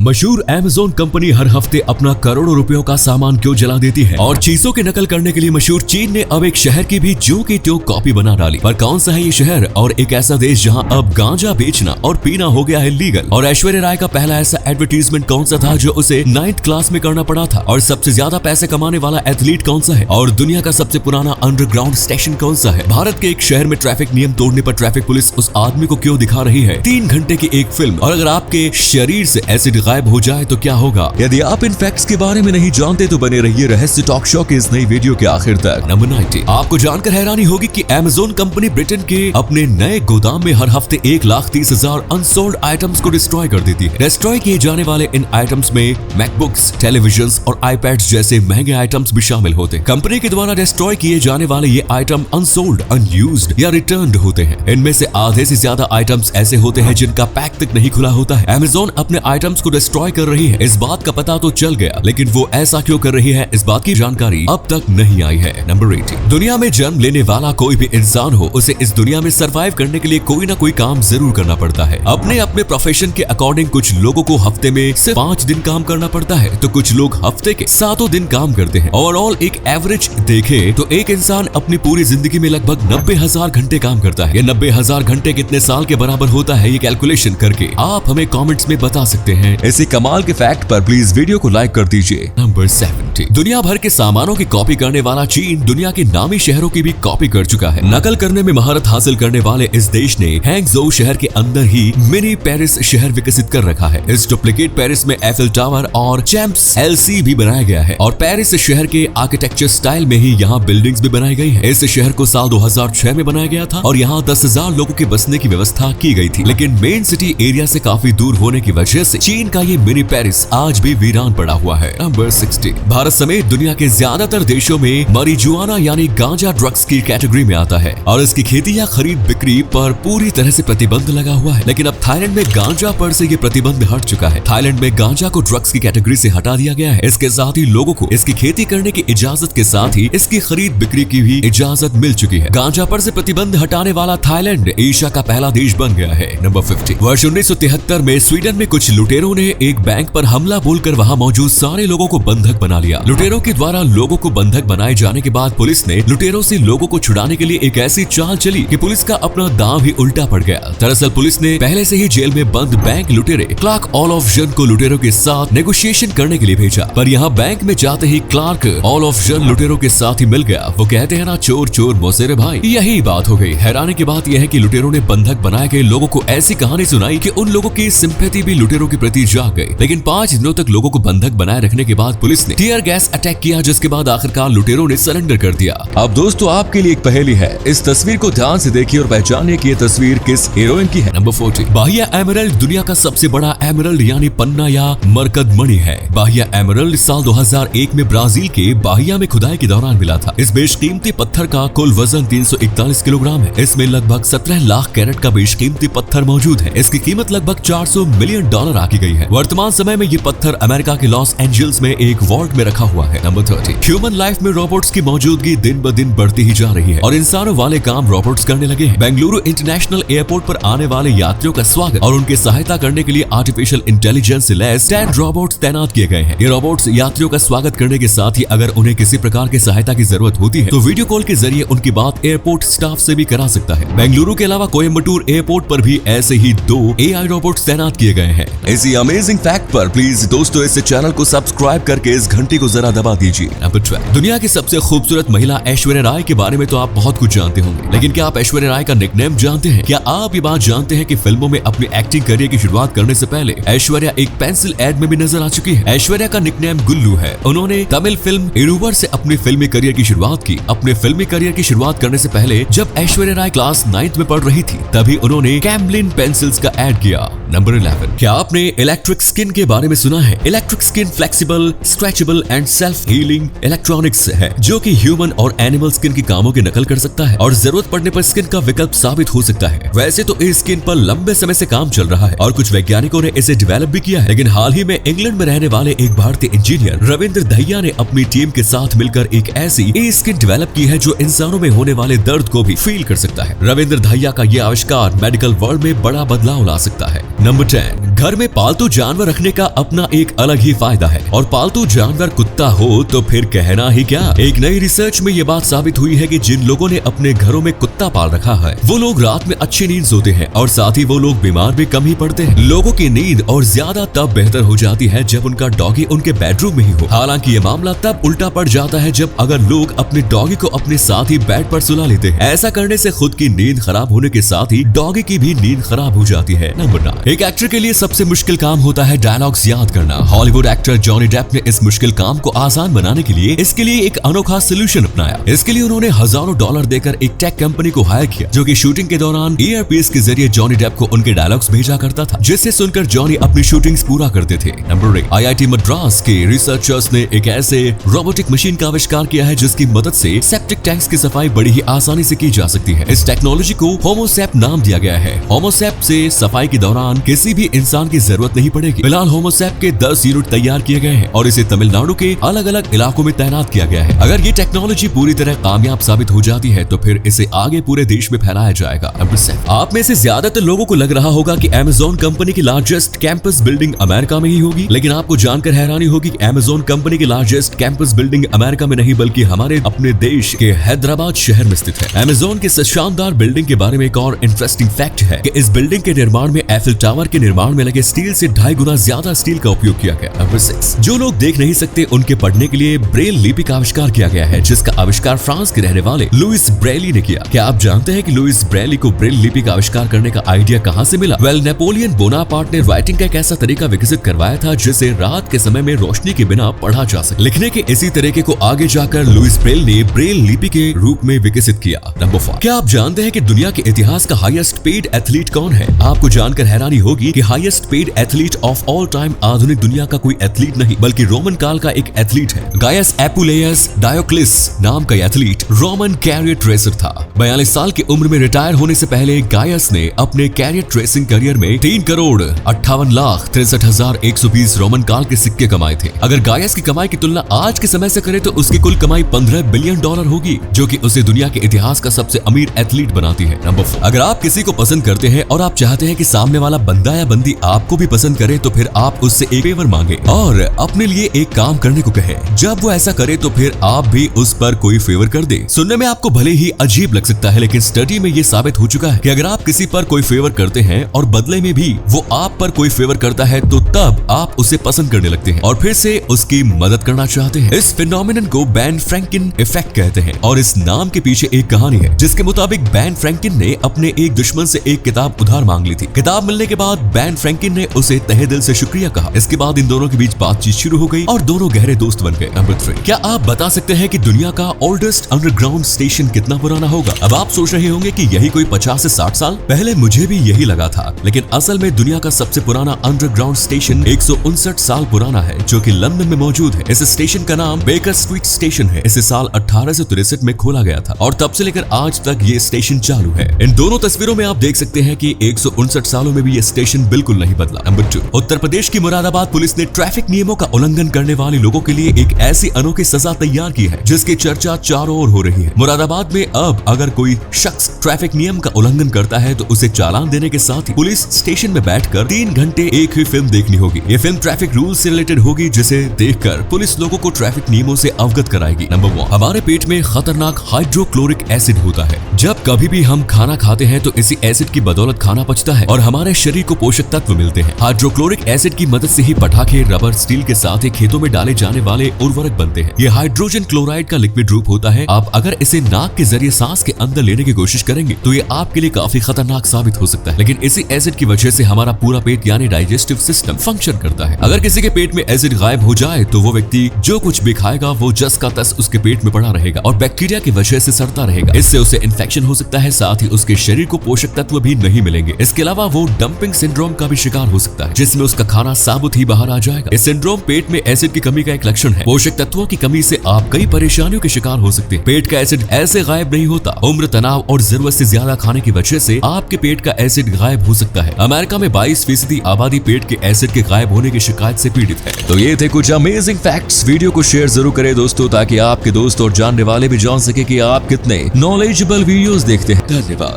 मशहूर Amazon company हर हफ्ते अपना करोड़ों रुपयों का सामान क्यों जला देती है और चीजों की नकल करने के लिए मशहूर चीन ने अब एक शहर की भी जो की त्यों कॉपी बना डाली। पर कौन सा है ये शहर और एक ऐसा देश जहां अब गांजा बेचना और पीना हो गया है लीगल। और ऐश्वर्या राय का पहला ऐसा एडवर्टीजमेंट कौन सा था जो उसे 9th क्लास में करना पड़ा था। और सबसे ज्यादा पैसे कमाने वाला एथलीट कौन सा है और दुनिया का सबसे पुराना अंडरग्राउंड स्टेशन कौन सा है। भारत के एक शहर में ट्रैफिक नियम तोड़ने पर ट्रैफिक पुलिस उस आदमी को क्यों दिखा रही है। 3 घंटे की एक फिल्म और अगर आपके शरीर से एसिड गायब हो जाए तो क्या होगा। यदि आप इन फैक्ट्स के बारे में नहीं जानते तो बने रहिए रहस्य टॉक शो के इस नई वीडियो के आखिर तक। नंबर 90। आपको जानकर हैरानी होगी कि अमेज़न कंपनी ब्रिटेन के अपने नए गोदाम में हर हफ्ते 1,30,000 अनसोल्ड आइटम्स को डिस्ट्रॉय कर देती है। डिस्ट्रॉय किए जाने वाले इन आइटम्स में मैकबुक्स, टेलीविजन और आईपैड्स जैसे महंगे आइटम्स भी शामिल होते हैं। कंपनी के द्वारा डिस्ट्रॉय किए जाने वाले ये आइटम अनसोल्ड, अनयूज्ड या रिटर्न्ड होते हैं। इनमें से आधे से ज्यादा आइटम्स ऐसे होते हैं जिनका पैक तक नहीं खुला होता है। अमेज़न अपने आइटम्स को डिस्ट्रॉय कर रही है। इस बात का पता तो चल गया, लेकिन वो ऐसा क्यों कर रही है इस बात की जानकारी अब तक नहीं आई है। नंबर 80। दुनिया में जन्म लेने वाला कोई भी इंसान हो, उसे इस दुनिया में सरवाइव करने के लिए कोई ना कोई काम जरूर करना पड़ता है। अपने अपने प्रोफेशन के अकॉर्डिंग कुछ लोगों को हफ्ते में सिर्फ 5 दिन काम करना पड़ता है तो कुछ लोग हफ्ते के 7 दिन काम करते हैं। ओवरऑल एक एवरेज देखे तो एक इंसान अपनी पूरी जिंदगी में लगभग 90,000 घंटे काम करता है। ये 90,000 घंटे कितने साल के बराबर होता है ये कैलकुलेशन करके आप हमें कमेंट्स में बता सकते हैं। ऐसे कमाल के फैक्ट पर प्लीज वीडियो को लाइक कर दीजिए। नंबर 70। दुनिया भर के सामानों की कॉपी करने वाला चीन दुनिया के नामी शहरों की भी कॉपी कर चुका है। नकल करने में महारत हासिल करने वाले इस देश ने हैंगझोउ शहर के अंदर ही मिनी पेरिस शहर विकसित कर रखा है। इस डुप्लीकेट पेरिस में एफिल टावर और चैंप्स एलसी भी बनाया गया है और पेरिस शहर के आर्किटेक्चर स्टाइल में ही यहाँ बिल्डिंग्स भी बनाई गई है। इस शहर को साल 2006 में बनाया गया था और यहाँ 10,000 लोगों के बसने की व्यवस्था की गई थी, लेकिन मेन सिटी एरिया से काफी दूर होने की वजह से चीन का ये मिनी पेरिस आज भी वीरान पड़ा हुआ है। नंबर 60। भारत समेत दुनिया के ज्यादातर देशों में marijuana यानी गांजा ड्रग्स की कैटेगरी में आता है और इसकी खेती या खरीद बिक्री पर पूरी तरह से प्रतिबंध लगा हुआ है। लेकिन अब थाईलैंड में गांजा पर से ये प्रतिबंध हट चुका है। थाईलैंड में गांजा को ड्रग्स की कैटेगरी से हटा दिया गया है। इसके साथ ही लोगों को इसकी खेती करने की इजाजत के साथ ही इसकी खरीद बिक्री की भी इजाजत मिल चुकी है। गांजा पर से प्रतिबंध हटाने वाला थाईलैंड एशिया का पहला देश बन गया है। नंबर 50। वर्ष 1973 में स्वीडन में कुछ लुटेरों ने एक बैंक पर हमला बोलकर वहां मौजूद सारे लोगों को बंधक बना लिया। लुटेरों के द्वारा लोगों को बंधक बनाए जाने के बाद पुलिस ने लुटेरों से लोगों को छुड़ाने के लिए एक ऐसी चाल चली कि पुलिस का अपना दांव ही उल्टा पड़ गया। दरअसल पुलिस ने पहले से ही जेल में बंद बैंक लुटेरे क्लार्क ओलोफजन को लुटेरों के साथ नेगोशिएशन करने के लिए भेजा, पर यहाँ बैंक में जाते ही क्लार्क ओलोफजन लुटेरों के साथ ही मिल गया। वो कहते हैं ना, चोर चोर मोसेरे भाई। यही बात हो गई। हैरानी की बात यह है कि लुटेरों ने बंधक बनाए गए लोगों को ऐसी कहानी सुनाई कि उन लोगों की सिंपैथी भी लुटेरों के प्रति जाग गई। लेकिन 5 दिनों तक लोगों को बंधक बनाए रखने के बाद पुलिस ने टीयर गैस अटैक किया, जिसके बाद आखिरकार लुटेरों ने सरेंडर कर दिया। अब दोस्तों आपके लिए एक पहेली है, इस तस्वीर को ध्यान से देखिए और पहचानिए कि ये तस्वीर किस हीरोइन की है। नंबर 40। बाहिया एमरल्ड दुनिया का सबसे बड़ा एमरल्ड यानी पन्ना या मरकत मणि है। बाहिया एमरल्ड साल 2001 में ब्राजील के बाहिया में खुदाई के दौरान मिला था। इस बेशकीमती पत्थर का कुल वजन 341 किलोग्राम है। इसमें लगभग 17 लाख कैरेट का बेशकीमती पत्थर मौजूद है। इसकी कीमत लगभग $400 मिलियन आकी गई है। वर्तमान समय में ये पत्थर अमेरिका के लॉस एंजल्स में एक वॉल्ट में रखा हुआ है। नंबर 30। ह्यूमन लाइफ में रोबोट्स की मौजूदगी दिन ब दिन बढ़ती ही जा रही है और इंसानों वाले काम रोबोट्स करने लगे हैं। बेंगलुरु इंटरनेशनल एयरपोर्ट पर आने वाले यात्रियों का स्वागत और उनकी सहायता करने के लिए आर्टिफिशियल इंटेलिजेंस से लैस 10 रोबोट्स तैनात किए गए हैं। ये रोबोट्स यात्रियों का स्वागत करने के साथ ही अगर उन्हें किसी प्रकार की सहायता की जरूरत होती है तो वीडियो कॉल के जरिए उनकी बात एयरपोर्ट स्टाफ से भी करा सकता है। बेंगलुरु के अलावा कोयम्बटूर एयरपोर्ट पर भी ऐसे ही 2 AI रोबोट्स तैनात किए गए हैं। इसी अमेजिंग फैक्ट पर प्लीज दोस्तों इस चैनल को सब्सक्राइब करके इस घंटी को जरा दबा दीजिए। नंबर 12। दुनिया की सबसे खूबसूरत महिला ऐश्वर्या राय के बारे में तो आप बहुत कुछ जानते होंगे, लेकिन क्या आप ऐश्वर्या राय का निकनेम जानते हैं? क्या आप ये बात जानते हैं कि फिल्मों में अपनी एक्टिंग करियर की शुरुआत करने से पहले ऐश्वर्या एक पेंसिल एड में भी नजर आ चुकी है। ऐश्वर्या का निकनेम गुल्लू है। उन्होंने तमिल फिल्म इरुवर से अपनी फिल्मी करियर की शुरुआत की। अपने फिल्मी करियर की शुरुआत करने से पहले जब ऐश्वर्या राय क्लास 9th में पढ़ रही थी तभी उन्होंने कैमलिन पेंसिल्स का एड किया। नंबर 11। क्या आपने इलेक्ट्रिक स्किन के बारे में सुना है? Electric skin flexible, stretchable and self healing electronics है जो कि ह्यूमन और एनिमल स्किन की कामों की नकल कर सकता है और जरूरत पड़ने पर स्किन का विकल्प साबित हो सकता है। वैसे तो इस स्किन पर लंबे समय से काम चल रहा है और कुछ वैज्ञानिकों ने इसे डेवलप भी किया है, लेकिन हाल ही में इंग्लैंड में रहने वाले एक भारतीय इंजीनियर रविंद्र दहिया ने अपनी टीम के साथ मिलकर एक ऐसी स्किन डेवलप की है जो इंसानों में होने वाले दर्द को भी फील कर सकता है। रविंद्र दहिया का यह आविष्कार मेडिकल वर्ल्ड में बड़ा बदलाव ला सकता है। नंबर 10, घर में पालतू जानवर रखने का अपना एक अलग ही फायदा है और पालतू जानवर कुत्ता हो तो फिर कहना ही क्या। एक नई रिसर्च में ये बात साबित हुई है कि जिन लोगों ने अपने घरों में कुत्ता पाल रखा है वो लोग रात में अच्छी नींद सोते हैं और साथ ही वो लोग बीमार भी कम ही पड़ते हैं। लोगों की नींद और ज्यादा तब बेहतर हो जाती है जब उनका डॉगी उनके बेडरूम में ही हो। हालांकि ये मामला तब उल्टा पड़ जाता है जब अगर लोग अपने डॉगी को अपने साथ ही बेड पर सुला लेते हैं। ऐसा करने से खुद की नींद खराब होने के साथ ही डॉगी की भी नींद खराब हो जाती है। नंबर 9, एक एक्टर के लिए सबसे मुश्किल काम होता है डायलॉग्स याद करना। हॉलीवुड एक्टर जॉनी डेप ने इस मुश्किल काम को आसान बनाने के लिए इसके लिए एक अनोखा सोल्यूशन अपनाया। इसके लिए उन्होंने हजारों डॉलर देकर एक टेक कंपनी को हायर किया जो कि शूटिंग के दौरान ईयरपीस के जरिए जॉनी डेप को उनके डायलॉग्स भेजा करता था, जिससे सुनकर जॉनी अपनी शूटिंग्स पूरा करते थे। नंबर 8, IIT मद्रास के रिसर्चर्स ने एक ऐसे रोबोटिक मशीन का आविष्कार किया है जिसकी मदद से सेप्टिक टैंक्स की सफाई बड़ी ही आसानी से की जा सकती है। इस टेक्नोलॉजी को होमोसेप नाम दिया गया है। होमोसेप से सफाई के दौरान किसी भी इंसान की जरूरत नहीं पड़ेगी। फिलहाल होमोसेप के 10 यूनिट तैयार किए गए हैं और इसे तमिलनाडु के अलग अलग इलाकों में तैनात किया गया है। अगर ये टेक्नोलॉजी पूरी तरह कामयाब साबित हो जाती है तो फिर इसे आगे पूरे देश में फैलाया जाएगा। आप में से ज्यादातर लोगों को लग रहा होगा कि Amazon कंपनी की लार्जेस्ट कैंपस बिल्डिंग अमेरिका में ही होगी, लेकिन आपको जानकर हैरानी होगी कि Amazon कंपनी की लार्जेस्ट कैंपस बिल्डिंग अमेरिका में नहीं बल्कि हमारे अपने देश के हैदराबाद शहर में स्थित है। Amazon की इस शानदार बिल्डिंग के बारे में एक और इंटरेस्टिंग फैक्ट है कि इस बिल्डिंग के निर्माण में एफिल टावर के निर्माण में लगे स्टील से 2.5 गुना ज्यादा स्टील का उपयोग किया गया। नंबर 6, जो लोग देख नहीं सकते उनके पढ़ने के लिए ब्रेल लिपि का आविष्कार किया गया है, जिसका आविष्कार फ्रांस के रहने वाले लुइस ब्रेली ने किया। क्या आप जानते हैं कि लुइस ब्रेली को ब्रेल लिपि का आविष्कार करने का आइडिया कहां से मिला? नेपोलियन बोनापार्ट ने राइटिंग का एक ऐसा तरीका विकसित करवाया था जिसे रात के समय में रोशनी के बिना पढ़ा जा सके। लिखने के इसी तरीके को आगे जाकर लुइस ब्रेल ने ब्रेल लिपि के रूप में विकसित किया। नंबर 5, क्या आप जानते हैं कि दुनिया के इतिहास का हाईएस्ट पेड एथलीट कौन है? आपको जानकर हैरानी होगी कि highest paid athlete of all time आधुनिक दुनिया का कोई एथलीट नहीं बल्कि रोमन काल का एक एथलीट है। गायस एपुलेयस डायोक्लिस नाम का एथलीट रोमन कैरियर रेसर था। 42 साल की उम्र में रिटायर होने से पहले गायस ने अपने कैरियर रेसिंग करियर में 3,58,63,120 रोमन काल के सिक्के कमाए थे। अगर गायस की कमाई की तुलना आज के समय से करें तो उसकी कुल कमाई $15 बिलियन होगी, जो कि उसे दुनिया के इतिहास का सबसे अमीर एथलीट बनाती है। नंबर 4, अगर आप किसी को पसंद करते हैं और आप चाहते हैं कि सामने वाला बंदा या बंदी आपको भी पसंद करे तो फिर आप उससे एक फेवर मांगे और अपने लिए एक काम करने को कहे। जब वो ऐसा करे तो फिर आप भी उस पर कोई फेवर कर दे। सुनने में आपको भले ही अजीब लग सकता है, लेकिन स्टडी में ये साबित हो चुका है कि अगर आप किसी पर कोई फेवर करते हैं और बदले में भी वो आप पर कोई फेवर करता है तो तब आप उसे पसंद करने लगते हैं और फिर से उसकी मदद करना चाहते हैं। इस फिनोमिनन को बैन फ्रैंकिन इफेक्ट कहते हैं और इस नाम के पीछे एक कहानी है जिसके मुताबिक बैन फ्रैंकिन ने अपने एक दुश्मन से एक किताब उधार मांग ली थी। किताब मिलने के बाद बैन फ्रैंकिन ने उसे तहे दिल से शुक्रिया कहा। इसके बाद इन दोनों के बीच बातचीत शुरू हो गई और दोनों गहरे दोस्त बन गए। नंबर 3, क्या आप बता सकते हैं कि दुनिया का ओल्डेस्ट अंडरग्राउंड स्टेशन कितना पुराना होगा? अब आप सोच रहे होंगे कि यही कोई 50 से 60 साल पहले मुझे भी यही लगा था, लेकिन असल में दुनिया का सबसे पुराना अंडरग्राउंड स्टेशन 159 साल पुराना है जो कि लंदन में मौजूद है। इस स्टेशन का नाम बेकर स्ट्रीट स्टेशन है। इसे साल 1863 में खोला गया था और तब से लेकर आज तक ये स्टेशन चालू है। इन दोनों तस्वीरों में आप देख सकते हैं कि 159 सालों में भी ये स्टेशन बिल्कुल नहीं बदला। नंबर 2, उत्तर प्रदेश की मुरादाबाद पुलिस ने ट्रैफिक नियमों का उल्लंघन करने वाले लोगों के लिए एक ऐसी अनोखी सजा तैयार की है जिसकी चर्चा चारों ओर हो रही है। मुरादाबाद में अब अगर कोई शख्स ट्रैफिक नियम का उल्लंघन करता है तो उसे चालान देने के साथ ही पुलिस स्टेशन में बैठकर 3 घंटे एक ही फिल्म देखनी होगी। ये फिल्म ट्रैफिक रूल से रिलेटेड होगी जिसे देखकर पुलिस लोगों को ट्रैफिक नियमों से अवगत कराएगी। नंबर 1, हमारे पेट में खतरनाक हाइड्रोक्लोरिक एसिड होता है। जब कभी भी हम खाना खाते हैं तो इसी एसिड की बदौलत खाना पचता है और हमारे शरीर को पोषक तत्व मिलते हैं। हाइड्रोक्लोरिक एसिड की मदद से ही पटाखे, रबर, स्टील के साथ ही खेतों में डाले जाने वाले उर्वरक बनते हैं। ये हाइड्रोजन क्लोराइड का लिक्विड रूप होता है। आप अगर इसे नाक के जरिए सांस के अंदर लेने की कोशिश करेंगे तो ये आपके लिए काफी खतरनाक साबित हो सकता है, लेकिन इसी एसिड की वजह से हमारा पूरा पेट यानी डाइजेस्टिव सिस्टम फंक्शन करता है। अगर किसी के पेट में एसिड गायब हो जाए तो वो व्यक्ति जो कुछ भी खाएगा वो जस का तस उसके पेट में पड़ा रहेगा और बैक्टीरिया की वजह से सड़ता रहेगा। इससे उसे इन्फेक्शन हो सकता है, साथ ही उसके शरीर को पोषक तत्व भी नहीं मिलेंगे। इसके अलावा वो डंपिंग सिंड्रोम का भी शिकार हो सकता है जिसमें उसका खाना साबुत ही बाहर आ जाएगा। इस सिंड्रोम पेट में एसिड की कमी का एक लक्षण है। पोषक तत्वों की कमी से आप कई परेशानियों के शिकार हो सकते हैं। पेट का एसिड ऐसे गायब नहीं होता। उम्र, तनाव और जरूरत से ज्यादा खाने की वजह से आपके पेट का एसिड गायब हो सकता है। अमेरिका में 22% आबादी पेट के एसिड के गायब होने की शिकायत से पीड़ित है। तो ये थे कुछ अमेजिंग फैक्ट्स। वीडियो को शेयर जरूर करें दोस्तों, ताकि आपके दोस्त और जानने वाले भी जान सके कि आप कितने नॉलेजेबल वीडियोस देखते हैं। धन्यवाद।